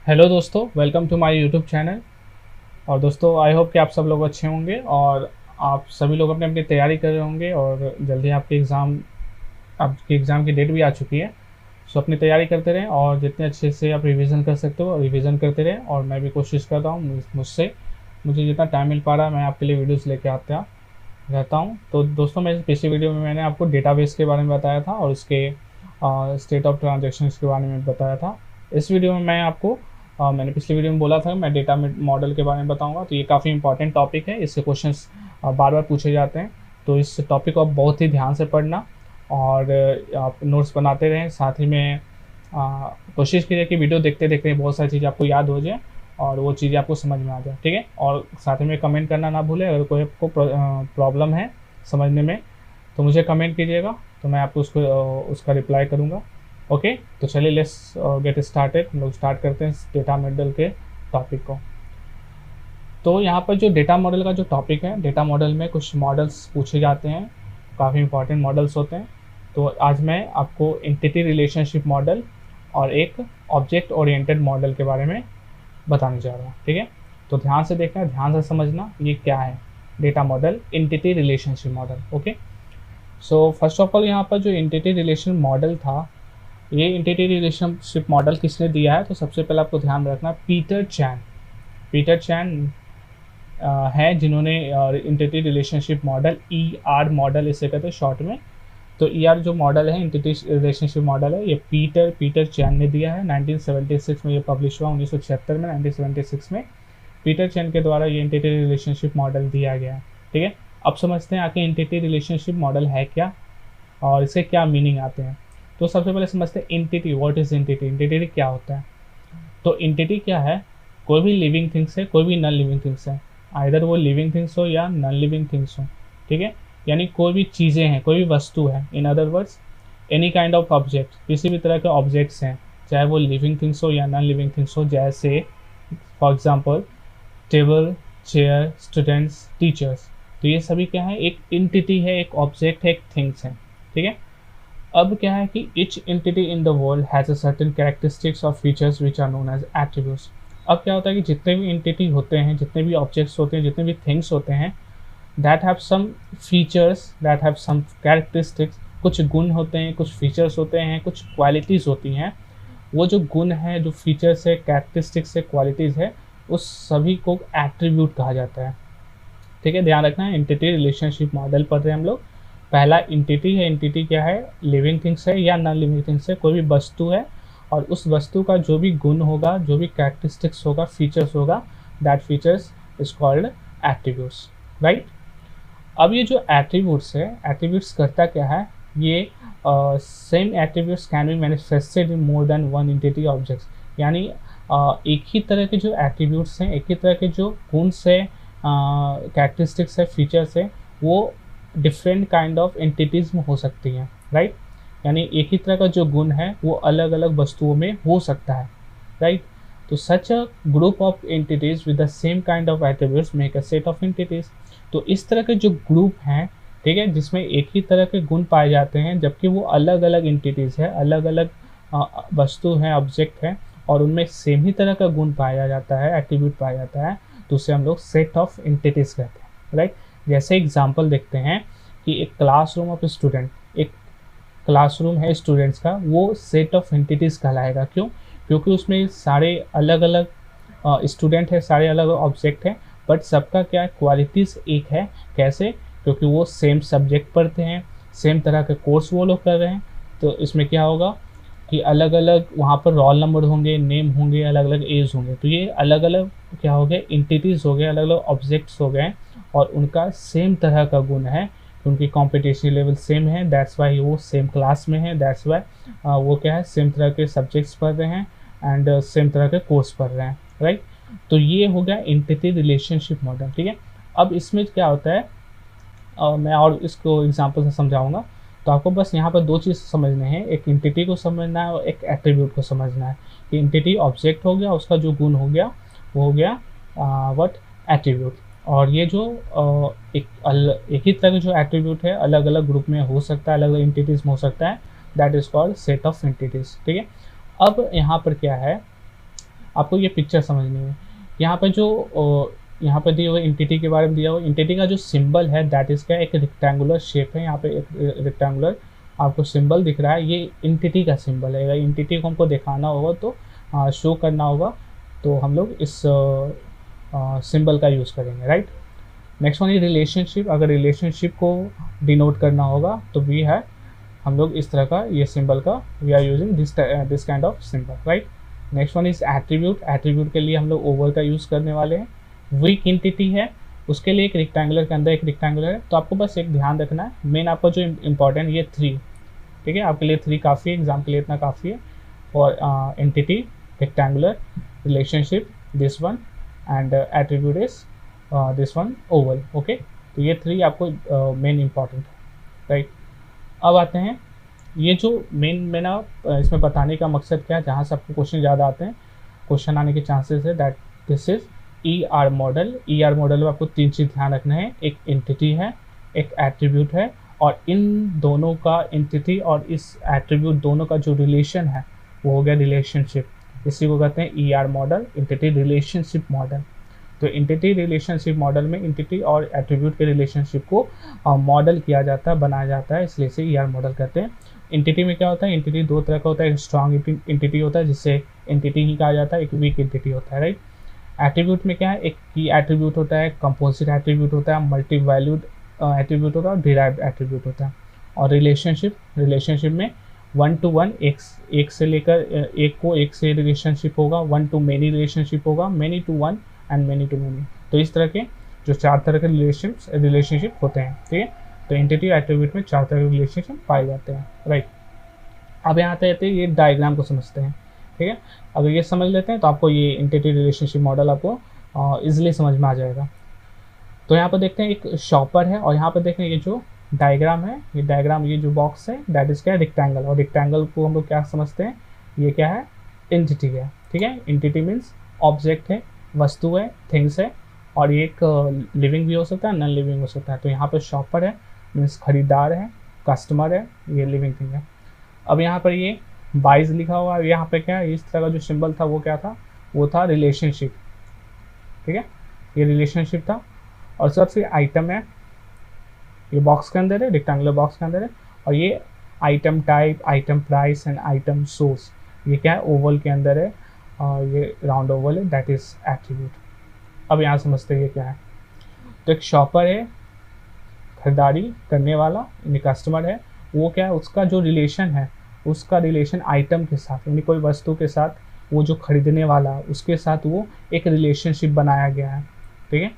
Hello दोस्तों, welcome to my YouTube channel. और दोस्तों, आई होप कि आप सब लोग अच्छे होंगे और आप सभी लोग अपनी अपनी तैयारी कर रहे होंगे और जल्दी आपकी एग्ज़ाम की डेट भी आ चुकी है। सो अपनी तैयारी करते रहें और जितने अच्छे से आप रिवीजन कर सकते हो रिवीजन करते रहें। और मैं भी कोशिश करता हूँ मुझसे मुझे जितना टाइम मिल पा रहा है मैं आपके लिए वीडियोज़ लेके आता रहता हूँ। तो दोस्तों, मैं पिछली वीडियो में मैंने आपको डेटाबेस के बारे में बताया था और उसके स्टेट ऑफ ट्रांजेक्शन्स के बारे में बताया था। इस वीडियो में मैं आपको मैंने पिछली वीडियो में बोला था मैं डेटा मॉडल के बारे में बताऊंगा। तो ये काफ़ी इंपॉर्टेंट टॉपिक है, इससे क्वेश्चंस बार बार पूछे जाते हैं। तो इस टॉपिक को आप बहुत ही ध्यान से पढ़ना और आप नोट्स बनाते रहें। साथ ही में कोशिश कीजिए कि वीडियो देखते देखते बहुत सारी चीज़ें आपको याद हो जाए और वो चीज़ें आपको समझ में आ जाए, ठीक है। और साथ ही में कमेंट करना ना भूलें। अगर कोई आपको प्रॉब्लम है समझने में तो मुझे कमेंट कीजिएगा, तो मैं आपको उसका रिप्लाई करूँगा। ओके, तो चलिए लेट्स गेट स्टार्टेड। हम लोग स्टार्ट करते हैं इस डेटा मॉडल के टॉपिक को। तो यहाँ पर जो डेटा मॉडल का जो टॉपिक है, डेटा मॉडल में कुछ मॉडल्स पूछे जाते हैं, काफ़ी इंपॉर्टेंट मॉडल्स होते हैं। तो आज मैं आपको एंटिटी रिलेशनशिप मॉडल और एक ऑब्जेक्ट ओरिएंटेड मॉडल के बारे में बताने जा रहा हूँ, ठीक है। तो ध्यान से देखना, ध्यान से समझना ये क्या है data model, entity relationship model. Okay, so first of all यहाँ पर जो एंटिटी रिलेशन मॉडल था, ये एंटिटी रिलेशनशिप मॉडल किसने दिया है? तो सबसे पहले आपको ध्यान रखना पीटर चैन है जिन्होंने entity relationship model, E R model इसे कहते हैं शॉर्ट में। तो ई आर जो मॉडल है, एंटिटी रिलेशनशिप मॉडल है, ये पीटर चैन ने दिया है। 1976 में ये पब्लिश हुआ, 1976 में, 1976 में पीटर चैन के द्वारा ये एंटिटी रिलेशनशिप मॉडल दिया गया है, ठीक है। अब समझते हैं आगे एंटिटी रिलेशनशिप मॉडल है क्या और इसके क्या मीनिंग आते हैं। तो सबसे पहले समझते हैं entity, what is entity, entity क्या होता है। तो एंटिटी क्या है? कोई भी लिविंग थिंग्स है, कोई भी नॉन लिविंग थिंग्स है, आइदर वो लिविंग थिंग्स हो या नॉन लिविंग थिंग्स हो, ठीक है। यानी कोई भी चीज़ें हैं, कोई भी वस्तु है, in other words any kind of object, किसी भी तरह के ऑब्जेक्ट्स हैं, चाहे वो लिविंग थिंग्स हो या नॉन लिविंग थिंग्स हो। जैसे for example table, chair, students, teachers. तो ये सभी क्या है? एक एंटिटी है, एक ऑब्जेक्ट है, एक थिंग्स है, ठीक है। अब क्या है कि each entity in the world has a certain characteristics or features which are known as attributes। अब क्या होता है कि जितने भी entity होते हैं, जितने भी objects होते हैं, जितने भी things होते हैं, that have some features, that have some characteristics, कुछ गुण होते हैं, कुछ features होते हैं, कुछ qualities होती हैं। वो जो गुण है, जो features है, characteristics है, qualities है, उस सभी को attribute कहा जाता है, ठीक है। ध्यान रखना है, एंटिटी रिलेशनशिप मॉडल पढ़ रहे हैं हम लोग। पहला एंटिटी है, एंटिटी क्या है? लिविंग थिंग्स है या नॉन लिविंग थिंग्स है, कोई भी वस्तु है और उस वस्तु का जो भी गुण होगा, जो भी कैरेक्टरिस्टिक्स होगा, फीचर्स होगा, that features is called attributes, right. अब ये जो एट्रीब्यूट्स है, एट्रीब्यूट्स करता क्या है? ये same attributes can be manifested in more than one entity objects. यानी एक ही तरह के जो एट्रीब्यूट्स हैं, एक ही तरह के जो गुण से कैरेक्टरिस्टिक्स है, फीचर्स है, वो डिफरेंट काइंड ऑफ एंटिटीज़ में हो सकती हैं, राइट। यानी एक ही तरह का जो गुण है वो अलग अलग वस्तुओं में हो सकता है, राइट। तो such a group of entities with the same kind of attributes make a set of entities. तो इस तरह के जो ग्रुप हैं, ठीक है, जिसमें एक ही तरह के गुण पाए जाते हैं जबकि वो अलग अलग एंटिटीज़ है, अलग अलग वस्तु हैं, ऑब्जेक्ट हैं, और उनमें सेम ही तरह का गुण पाया जाता है, एट्रीब्यूट पाया जाता है, तो उसे हम लोग सेट ऑफ एंटिटीज कहते हैं, राइट। जैसे एग्जांपल देखते हैं कि एक क्लासरूम ऑफ स्टूडेंट, एक क्लासरूम है स्टूडेंट्स का, वो सेट ऑफ एंटिटीज कहलाएगा। क्यों? क्योंकि उसमें सारे अलग अलग स्टूडेंट है, सारे अलग अलग ऑब्जेक्ट हैं, बट सबका क्या क्वालिटीज़ एक है। कैसे? क्योंकि वो सेम सब्जेक्ट पढ़ते हैं, सेम तरह के कोर्स वो लोग कर रहे हैं। तो इसमें क्या होगा कि अलग अलग वहाँ पर रोल नंबर होंगे, नेम होंगे, अलग अलग एज होंगे। तो ये अलग अलग क्या हो गए? एंटिटीज़ हो गए, अलग अलग ऑब्जेक्ट्स हो गए और उनका सेम तरह का गुण है, उनकी कॉम्पिटिशन लेवल सेम है, दैट्स वाई वो सेम क्लास में है, दैट्स वाई वो क्या है? सेम तरह के सब्जेक्ट्स पढ़ रहे हैं एंड सेम तरह के कोर्स पढ़ रहे हैं, राइट। तो ये हो गया एंटिटी रिलेशनशिप मॉडल, ठीक है। अब इसमें क्या होता है, मैं और इसको एग्जांपल से समझाऊंगा। तो आपको बस यहाँ पर दो चीज़ समझने हैं, एक एंटिटी को समझना है और एक एट्रीब्यूट को समझना है। कि एंटिटी ऑब्जेक्ट हो गया, उसका जो गुण हो गया वो हो गया व्हाट? एट्रीब्यूट। और ये जो एक ही तरह का जो एट्रीब्यूट है अलग अलग ग्रुप में हो सकता है, अलग अलग एंटिटीज में हो सकता है, that is called set of entities, ठीक है। अब यहाँ पर क्या है, आपको ये पिक्चर समझनी है। यहाँ पे जो यहाँ पे दिए हुए एंटिटी के बारे में दिया हुआ, एंटिटी का जो सिंबल है दैट इज क्या, एक रेक्टेंगुलर शेप है। यहाँ पे एक रेक्टेंगुलर आपको सिंबल दिख रहा है, ये एंटिटी का सिंबल है। अगर एंटिटी को हमको दिखाना होगा तो शो करना होगा, तो हम लोग इस सिंबल का यूज़ करेंगे, right. Next one is relationship. अगर रिलेशनशिप को डिनोट करना होगा तो वी है, हम लोग इस तरह का ये सिंबल का we are using this kind of symbol, right. Next one is attribute. Attribute के लिए हम लोग ओवर का यूज़ करने वाले हैं। वीक एंटिटी है, उसके लिए एक रेक्टेंगुलर के अंदर एक रेक्टेंगुलर है। तो आपको बस एक ध्यान रखना है, मेन आपका जो इम्पोर्टेंट ये 3, ठीक है, आपके लिए 3 काफ़ी है, एग्जाम के लिए इतना काफ़ी है। और entity, rectangular, relationship this one, and attribute is this one Oval, okay. तो ये 3 आपको मेन इम्पॉर्टेंट है, राइट। अब आते हैं, ये जो मेन मेरा इसमें बताने का मकसद क्या है, जहाँ से आपको क्वेश्चन ज़्यादा आते हैं, क्वेश्चन आने के चांसेस है, that this is ER model. ER model में आपको 3 चीज़ ध्यान रखना है, एक एंटिटी है, एक एट्रीब्यूट है, और इन दोनों का, एंटिटी और इस एट्रीब्यूट दोनों का जो रिलेशन है वो हो गया रिलेशनशिप। इसी को कहते हैं ER model, entity relationship model. तो एंटिटी रिलेशनशिप मॉडल में एंटिटी और एट्रीब्यूट के रिलेशनशिप को मॉडल किया जाता है, बनाया जाता है, इसलिए इसे ER मॉडल कहते हैं। एंटिटी में क्या होता है, एंटिटी 2 तरह का होता है, एक स्ट्रॉन्ग एंटिटी होता है जिसे एंटिटी ही कहा जाता है, एक वीक एंटिटी होता है, राइट। एट्रीब्यूट में क्या है, एक की एट्रीब्यूट होता है, कंपोजिट एट्रीब्यूट होता है, मल्टी वैल्यूड एट्रीब्यूट होता है, और डिराइव्ड एट्रीब्यूट होता है। और रिलेशनशिप में 1 to 1, एक से लेकर एक को एक से रिलेशनशिप होगा, 1 to many रिलेशनशिप होगा, many to 1 and many to many। तो इस तरह के जो 4 तरह के रिलेशनशिप होते हैं, ठीक है। तो एंटिटी एट्रीब्यूट में 4 तरह के रिलेशनशिप पाए जाते हैं, राइट। अब यहाँ आते हैं ये डायग्राम को समझते हैं, ठीक है। अगर ये समझ लेते हैं तो आपको ये एंटिटी रिलेशनशिप मॉडल आपको इजीली समझ में आ जाएगा। तो यहाँ पर देखते हैं एक शॉपर है, और यहाँ पर देखते हैं ये जो डायग्राम है, ये डायग्राम, ये जो बॉक्स है दैट इज क्या है, रेक्टेंगल। और रेक्टेंगल को हम लोग क्या समझते हैं, ये क्या है, एंटिटी है, ठीक है। एंटिटी मीन्स ऑब्जेक्ट है, वस्तु है, थिंग्स है, और ये एक लिविंग भी हो सकता है, नॉन लिविंग हो सकता है। तो यहाँ पर शॉपर है मीन्स खरीदार है, कस्टमर है, ये लिविंग थिंग है। अब यहाँ पर ये बाइज लिखा हुआ है, यहाँ पे क्या है, इस तरह का जो सिंबल था वो क्या था, वो था रिलेशनशिप, ठीक है, ये रिलेशनशिप था। और सबसे आइटम है, ये बॉक्स के अंदर है, रेक्टेंगुलर बॉक्स के अंदर है, और ये item type, item price and item source, ये क्या है, ओवल के अंदर है, और ये राउंड ओवल है, दैट इज एट्रीब्यूट। अब यहाँ समझते हैं ये क्या है। तो एक शॉपर है, खरीदारी करने वाला, यानी कस्टमर है, वो क्या है, उसका जो रिलेशन है, उसका रिलेशन आइटम के साथ, यानी कोई वस्तु के साथ, वो जो खरीदने वाला उसके साथ वो एक रिलेशनशिप बनाया गया है, ठीक है।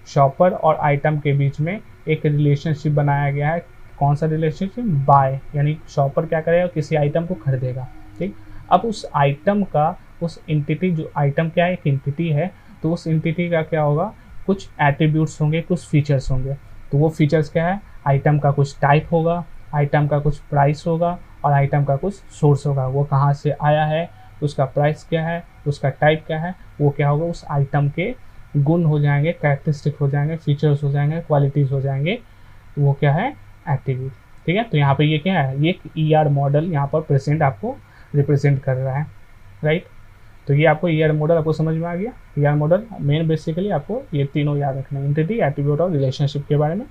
शॉपर और आइटम के बीच में एक रिलेशनशिप बनाया गया है। कौन सा रिलेशनशिप, बाय, यानी शॉपर क्या करेगा, किसी आइटम को खरीदेगा, ठीक। अब उस आइटम का, उस एंटिटी, जो आइटम क्या है, एक एंटिटी है, तो उस एंटिटी का क्या होगा, कुछ एट्रीब्यूट्स होंगे, कुछ फीचर्स होंगे। तो वो फीचर्स क्या है, आइटम का कुछ टाइप होगा, आइटम का कुछ प्राइस होगा, और आइटम का कुछ सोर्स होगा, वो कहाँ से आया है, उसका प्राइस क्या है, उसका टाइप क्या है, वो क्या होगा, उस आइटम के गुण हो जाएंगे, कैरेक्टरिस्टिक हो जाएंगे, फीचर्स हो जाएंगे, क्वालिटीज़ हो जाएंगे, वो क्या है, एट्रीब्यूट, ठीक है। तो यहाँ पे ये क्या है, ये एक ER मॉडल यहाँ पर प्रेजेंट आपको रिप्रेजेंट कर रहा है, राइट। तो ये आपको ER मॉडल आपको समझ में आ गया। ER मॉडल मेन बेसिकली आपको ये तीनों याद रखना है, एंटिटी, एट्रीब्यूट और रिलेशनशिप के बारे में,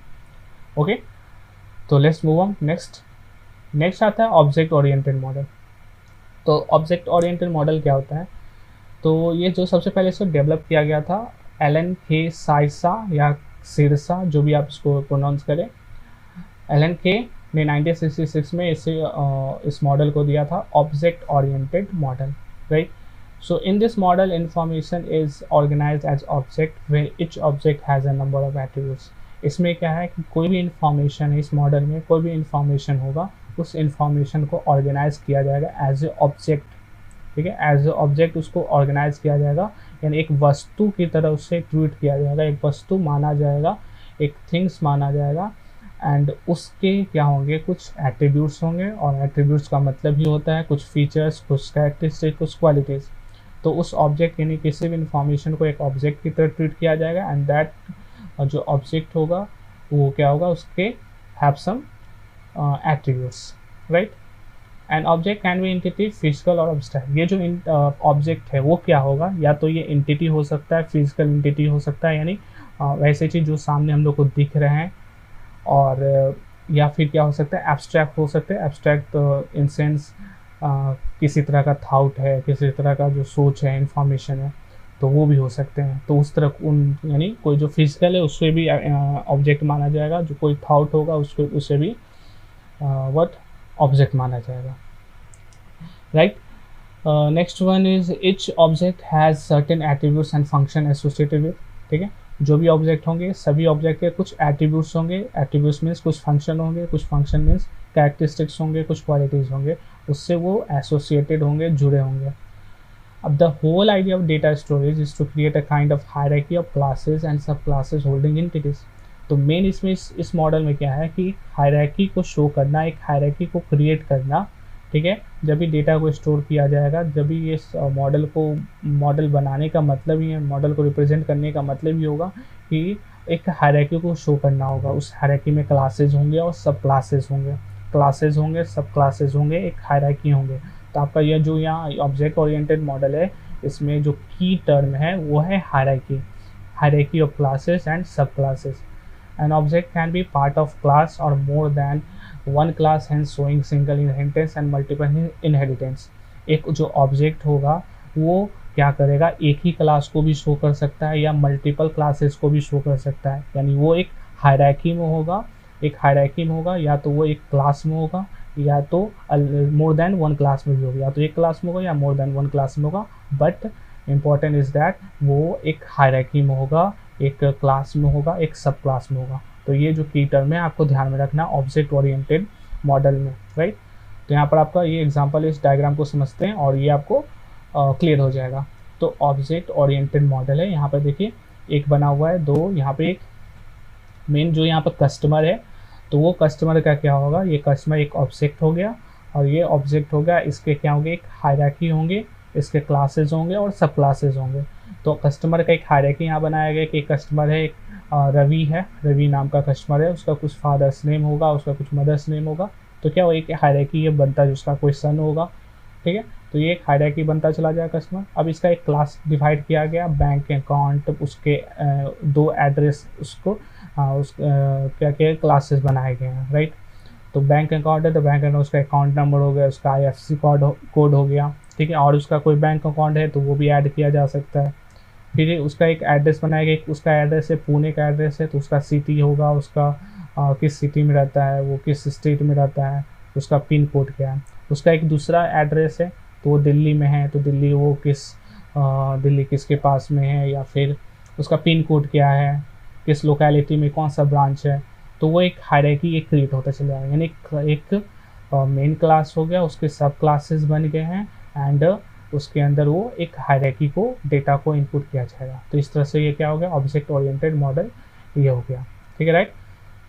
ओके। तो लेट्स मूव ऑन नेक्स्ट आता है ऑब्जेक्ट ओरिएंटेड मॉडल। तो ऑब्जेक्ट ओरिएंटेड मॉडल क्या होता है, तो ये जो सबसे पहले इसको डेवलप किया गया था एलन के साइसा या सिरसा, जो भी आप इसको प्रोनाउंस करें, एलन के ने 1966 में इस मॉडल को दिया था object oriented model, right. So in this model information is organised as object where each object has a number of attributes. इसमें क्या है कि कोई भी इंफॉर्मेशन है, इस मॉडल में कोई भी इंफॉर्मेशन होगा, उस इंफॉर्मेशन को ऑर्गेनाइज किया जाएगा एज ए ऑब्जेक्ट, ठीक है। एज ए ऑब्जेक्ट उसको ऑर्गेनाइज किया जाएगा, यानी एक वस्तु की तरह उससे ट्रीट किया जाएगा, एक वस्तु माना जाएगा, एक थिंग्स माना जाएगा, एंड उसके क्या होंगे, कुछ एट्रीब्यूट्स होंगे, और एट्रीब्यूट्स का मतलब ही होता है कुछ फीचर्स, कुछ कैरेक्टरिस्टिक, कुछ क्वालिटीज़। तो उस ऑब्जेक्ट यानी किसी भी इंफॉर्मेशन को एक ऑब्जेक्ट की तरह ट्रीट किया जाएगा, एंड दैट जो ऑब्जेक्ट होगा वो क्या होगा, उसके have some attributes, right. An object can be entity physical और अब्स्ट्रैक्ट। ये जो ऑब्जेक्ट है वो क्या होगा, या तो ये एंटिटी हो सकता है, फिजिकल एंटिटी हो सकता है, यानी वैसे चीज़ जो सामने हम लोग को दिख रहे हैं, और या फिर क्या हो सकता है, एब्स्ट्रैक्ट हो सकते हैं। एब्स्ट्रैक्ट इन सेंस किसी तरह का थाउट है, किसी तरह का जो सोच है, इंफॉर्मेशन है, तो वो भी हो सकते हैं। तो उस तरह उन यानी कोई जो फिजिकल है उससे भी ऑब्जेक्ट माना जाएगा, जो कोई थाउट होगा उसको उससे भी व्हाट ऑब्जेक्ट माना जाएगा, right. Next one is etch object has certain attributes and function associated with. ठीक है, जो भी ऑब्जेक्ट होंगे सभी ऑब्जेक्ट के कुछ एट्रीब्यूट्स होंगे। एट्रीब्यूट्स मीन्स कुछ फंक्शन होंगे, कुछ फंक्शन मीन्स कैरेक्टरिस्टिक्स होंगे, कुछ क्वालिटीज़ होंगे, उससे वो एसोसिएटेड होंगे, जुड़े होंगे। अब the whole idea of data storage is to create a kind of hierarchy of classes and sub classes holding entities. तो मेन इसमें इस मॉडल में क्या है कि हायरार्की को शो करना, एक हायरार्की को क्रिएट करना। ठीक है, जब भी डेटा को स्टोर किया जाएगा, जब भी ये मॉडल बनाने का मतलब ही है, मॉडल को रिप्रेजेंट करने का मतलब ही होगा कि एक हायरार्की को शो करना होगा। उस हायरार्की में क्लासेस होंगे और सब क्लासेस होंगे, क्लासेस होंगे, सब क्लासेस होंगे, एक हायरार्की होंगे। तो आपका यह जो यहाँ ऑब्जेक्ट ओरिएंटेड मॉडल है, इसमें जो की टर्म है वो है hierarchy, hierarchy of classes and sub classes. An object can be part of class or more than one class, hence showing single inheritance and multiple inheritance। एक जो ऑब्जेक्ट होगा वो क्या करेगा, एक ही क्लास को भी शो कर सकता है या मल्टीपल क्लासेस को भी शो कर सकता है। यानी वो एक हायरार्की में होगा, या तो वो एक क्लास में होगा, या तो मोर देन वन क्लास में भी होगा, या तो एक क्लास में होगा या मोर देन वन क्लास में होगा। बट इम्पॉर्टेंट इज दैट वो एक हायरार्की में होगा, एक क्लास में होगा, एक सब क्लास में होगा। तो ये जो की टर्म है आपको ध्यान में रखना ऑब्जेक्ट ओरिएंटेड मॉडल में, राइट। तो यहाँ पर आपका ये एग्जांपल इस डायग्राम को समझते हैं और ये आपको क्लियर हो जाएगा। तो ऑब्जेक्ट ओरिएंटेड मॉडल है, यहाँ पर देखिए एक बना हुआ है, दो यहाँ पे एक मेन जो यहाँ पर कस्टमर है, तो वो कस्टमर का क्या होगा, ये कस्टमर एक ऑब्जेक्ट हो गया और ये ऑब्जेक्ट हो गया, इसके क्या होंगे, एक हायरार्की होंगे, इसके क्लासेस होंगे और सब क्लासेस होंगे। तो कस्टमर का एक हायरार्की यहाँ बनाया गया कि कस्टमर है, एक रवि है, रवि नाम का कस्टमर है, उसका कुछ फादर्स नेम होगा, उसका कुछ मदर्स नेम होगा। तो क्या वो एक हायरार्की ये बनता है, जिसका कोई सन होगा। ठीक है, तो ये एक हायरार्की बनता चला जाएगा कस्टमर। अब इसका एक क्लास डिवाइड किया गया, बैंक अकाउंट, उसके दो एड्रेस, उसको क्या क्या क्लासेस बनाए गए हैं, राइट। तो बैंक अकाउंट है तो बैंक अकाउंट उसका अकाउंट नंबर हो गया, उसका IFSC कोड हो गया। ठीक है, और उसका कोई बैंक अकाउंट है तो वो भी ऐड किया जा सकता है। फिर उसका एक एड्रेस बनाया गया, उसका एड्रेस है पुणे का एड्रेस है, तो उसका सिटी होगा, उसका किस सिटी में रहता है, वो किस स्टेट में रहता है, उसका पिन कोड क्या है। उसका एक दूसरा एड्रेस है तो वो दिल्ली में है, तो दिल्ली वो दिल्ली किसके पास में है, या फिर उसका पिन कोड क्या है, किस लोकेलिटी में कौन सा ब्रांच है। तो वो एक हायरार्की एक क्रिएट होता चला जाएगा, यानी एक मेन क्लास हो गया, उसके सब क्लासेस बन गए हैं, एंड उसके अंदर वो एक हायरार्की को, डेटा को इनपुट किया जाएगा। तो इस तरह से ये क्या हो गया, ऑब्जेक्ट ओरिएंटेड मॉडल ये हो गया। ठीक है, राइट।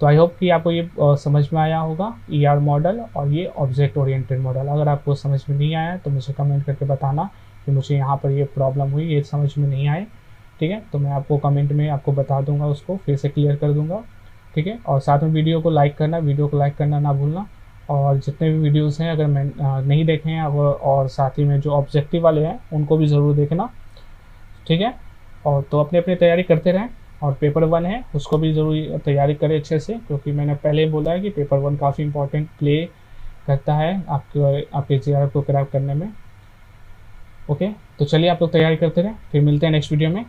तो आई होप कि आपको ये समझ में आया होगा, ER मॉडल और ये ऑब्जेक्ट ओरिएंटेड मॉडल। अगर आपको समझ में नहीं आया तो मुझे कमेंट करके बताना कि मुझे यहाँ पर ये प्रॉब्लम हुई, ये समझ में नहीं आए। ठीक है, तो मैं आपको कमेंट में आपको बता दूंगा, उसको फिर से क्लियर कर दूंगा। ठीक है, और साथ में वीडियो को लाइक करना ना भूलना। और जितने भी वीडियोस हैं अगर मैं नहीं देखे हैं और साथ ही में जो ऑब्जेक्टिव वाले हैं उनको भी ज़रूर देखना। ठीक है, और तो अपनी अपनी तैयारी करते रहें, और पेपर 1 है उसको भी ज़रूर तैयारी करें अच्छे से, क्योंकि मैंने पहले बोला है कि पेपर 1 काफ़ी इंपॉर्टेंट प्ले करता है आपके JRF को क्रैक करने में। ओके, तो चलिए आप लोग तैयारी करते रहें, फिर मिलते हैं नेक्स्ट वीडियो में।